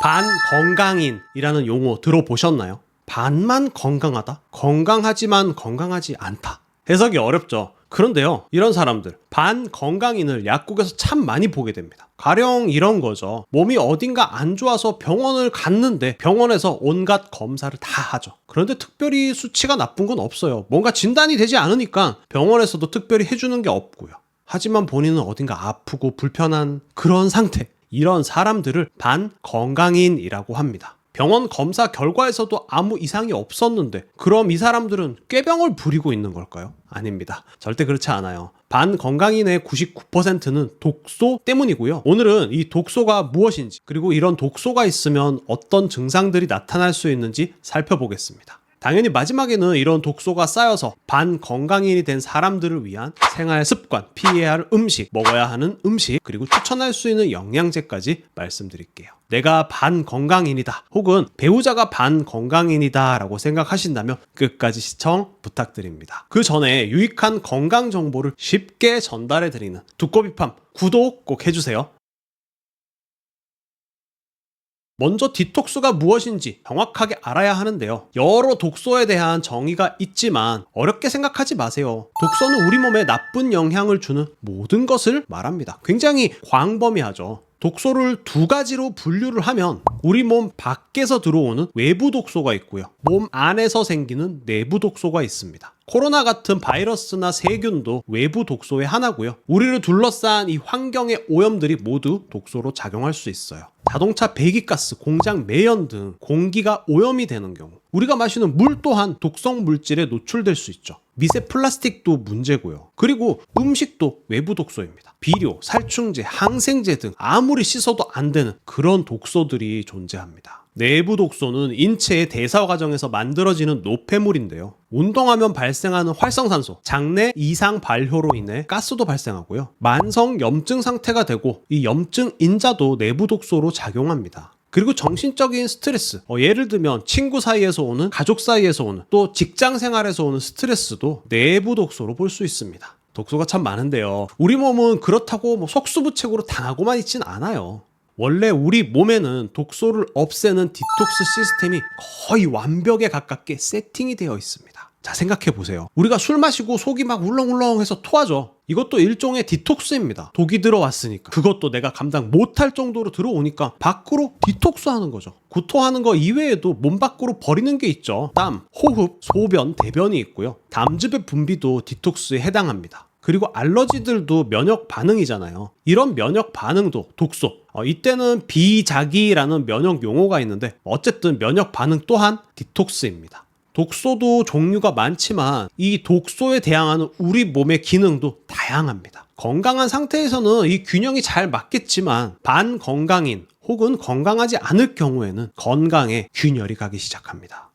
반건강인이라는 용어 들어보셨나요? 반만 건강하다? 건강하지만 건강하지 않다. 해석이 어렵죠. 그런데요, 이런 사람들, 반건강인을 약국에서 참 많이 보게 됩니다. 가령 이런 거죠. 몸이 어딘가 안 좋아서 병원을 갔는데 병원에서 온갖 검사를 다 하죠. 그런데 특별히 수치가 나쁜 건 없어요. 뭔가 진단이 되지 않으니까 병원에서도 특별히 해주는 게 없고요. 하지만 본인은 어딘가 아프고 불편한 그런 상태. 이런 사람들을 반건강인이라고 합니다. 병원 검사 결과에서도 아무 이상이 없었는데 그럼 이 사람들은 꾀병을 부리고 있는 걸까요? 아닙니다. 절대 그렇지 않아요. 반건강인의 99%는 독소 때문이고요. 오늘은 이 독소가 무엇인지, 그리고 이런 독소가 있으면 어떤 증상들이 나타날 수 있는지 살펴보겠습니다. 당연히 마지막에는 이런 독소가 쌓여서 반건강인이 된 사람들을 위한 생활 습관, 피해야 할 음식, 먹어야 하는 음식, 그리고 추천할 수 있는 영양제까지 말씀드릴게요. 내가 반건강인이다, 혹은 배우자가 반건강인이다 라고 생각하신다면 끝까지 시청 부탁드립니다. 그 전에 유익한 건강 정보를 쉽게 전달해드리는 두꺼비팜 구독 꼭 해주세요. 먼저 디톡스가 무엇인지 정확하게 알아야 하는데요. 여러 독소에 대한 정의가 있지만 어렵게 생각하지 마세요. 독소는 우리 몸에 나쁜 영향을 주는 모든 것을 말합니다. 굉장히 광범위하죠. 독소를 두 가지로 분류를 하면 우리 몸 밖에서 들어오는 외부 독소가 있고요. 몸 안에서 생기는 내부 독소가 있습니다. 코로나 같은 바이러스나 세균도 외부 독소의 하나고요. 우리를 둘러싼 이 환경의 오염들이 모두 독소로 작용할 수 있어요. 자동차 배기가스, 공장 매연 등 공기가 오염이 되는 경우, 우리가 마시는 물 또한 독성 물질에 노출될 수 있죠. 미세 플라스틱도 문제고요. 그리고 음식도 외부 독소입니다. 비료, 살충제, 항생제 등 아무리 씻어도 안 되는 그런 독소들이 존재합니다. 내부 독소는 인체의 대사 과정에서 만들어지는 노폐물인데요. 운동하면 발생하는 활성산소, 장내 이상 발효로 인해 가스도 발생하고요. 만성 염증 상태가 되고 이 염증 인자도 내부 독소로 작용합니다. 그리고 정신적인 스트레스, 예를 들면 친구 사이에서 오는, 가족 사이에서 오는, 또 직장 생활에서 오는 스트레스도 내부 독소로 볼 수 있습니다. 독소가 참 많은데요. 우리 몸은 그렇다고 속수무책으로 당하고만 있진 않아요. 원래 우리 몸에는 독소를 없애는 디톡스 시스템이 거의 완벽에 가깝게 세팅이 되어 있습니다. 자, 생각해 보세요. 우리가 술 마시고 속이 막 울렁울렁해서 토하죠. 이것도 일종의 디톡스입니다. 독이 들어왔으니까. 그것도 내가 감당 못할 정도로 들어오니까 밖으로 디톡스 하는 거죠. 구토하는 거 이외에도 몸 밖으로 버리는 게 있죠. 땀, 호흡, 소변, 대변이 있고요. 담즙의 분비도 디톡스에 해당합니다. 그리고 알러지들도 면역 반응이잖아요. 이런 면역 반응도 독소. 이때는 비자기라는 면역 용어가 있는데 어쨌든 면역 반응 또한 디톡스입니다. 독소도 종류가 많지만 이 독소에 대항하는 우리 몸의 기능도 다양합니다. 건강한 상태에서는 이 균형이 잘 맞겠지만 반건강인 혹은 건강하지 않을 경우에는 건강에 균열이 가기 시작합니다.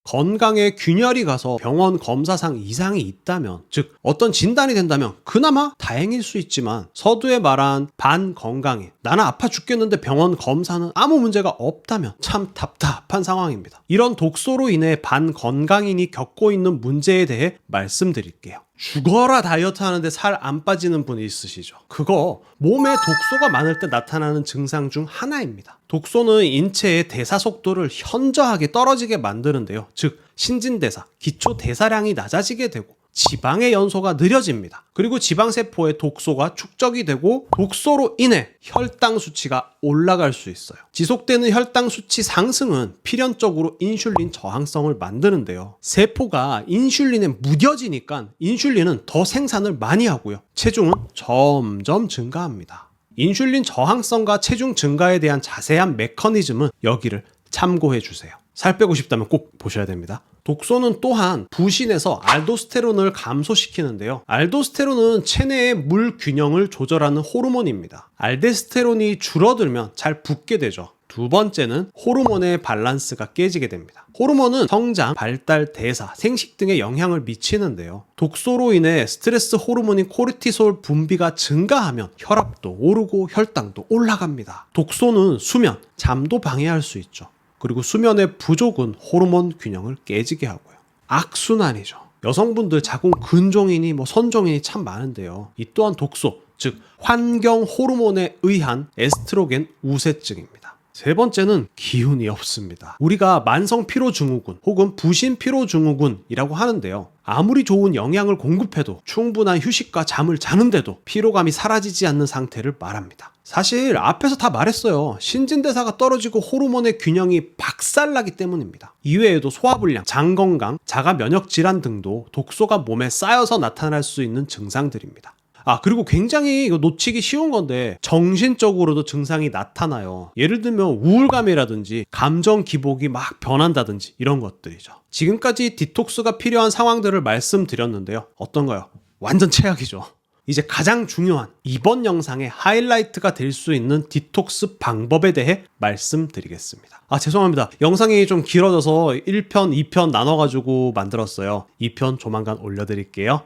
건강에 균열이 가서 병원 검사상 이상이 있다면, 즉 어떤 진단이 된다면 그나마 다행일 수 있지만 서두에 말한 반건강인, 나는 아파 죽겠는데 병원 검사는 아무 문제가 없다면 참 답답한 상황입니다. 이런 독소로 인해 반건강인이 겪고 있는 문제에 대해 말씀드릴게요. 죽어라 다이어트 하는데 살 안 빠지는 분이 있으시죠? 그거 몸에 독소가 많을 때 나타나는 증상 중 하나입니다. 독소는 인체의 대사 속도를 현저하게 떨어지게 만드는데요. 즉 신진대사, 기초대사량이 낮아지게 되고 지방의 연소가 느려집니다. 그리고 지방세포에 독소가 축적이 되고 독소로 인해 혈당 수치가 올라갈 수 있어요. 지속되는 혈당 수치 상승은 필연적으로 인슐린 저항성을 만드는데요. 세포가 인슐린에 무뎌지니까 인슐린은 더 생산을 많이 하고요. 체중은 점점 증가합니다. 인슐린 저항성과 체중 증가에 대한 자세한 메커니즘은 여기를 참고해 주세요. 살 빼고 싶다면 꼭 보셔야 됩니다. 독소는 또한 부신에서 알도스테론을 감소시키는데요. 알도스테론은 체내의 물 균형을 조절하는 호르몬입니다. 알데스테론이 줄어들면 잘 붓게 되죠. 두 번째는 호르몬의 밸런스가 깨지게 됩니다. 호르몬은 성장, 발달, 대사, 생식 등에 영향을 미치는데요. 독소로 인해 스트레스 호르몬인 코르티솔 분비가 증가하면 혈압도 오르고 혈당도 올라갑니다. 독소는 수면, 잠도 방해할 수 있죠. 그리고 수면의 부족은 호르몬 균형을 깨지게 하고요. 악순환이죠. 여성분들 자궁 근종인이 선종인이 참 많은데요. 이 또한 독소, 즉 환경 호르몬에 의한 에스트로겐 우세증입니다. 세 번째는 기운이 없습니다. 우리가 만성 피로 증후군 혹은 부신 피로 증후군이라고 하는데요. 아무리 좋은 영양을 공급해도 충분한 휴식과 잠을 자는데도 피로감이 사라지지 않는 상태를 말합니다. 사실 앞에서 다 말했어요. 신진대사가 떨어지고 호르몬의 균형이 박살나기 때문입니다. 이외에도 소화불량, 장건강, 자가 면역 질환 등도 독소가 몸에 쌓여서 나타날 수 있는 증상들입니다. 그리고 굉장히 이거 놓치기 쉬운 건데 정신적으로도 증상이 나타나요. 예를 들면 우울감이라든지 감정 기복이 막 변한다든지 이런 것들이죠. 지금까지 디톡스가 필요한 상황들을 말씀드렸는데요. 어떤가요? 완전 최악이죠. 이제 가장 중요한 이번 영상의 하이라이트가 될 수 있는 디톡스 방법에 대해 말씀드리겠습니다. 죄송합니다. 영상이 좀 길어져서 1편, 2편 나눠가지고 만들었어요. 2편 조만간 올려드릴게요.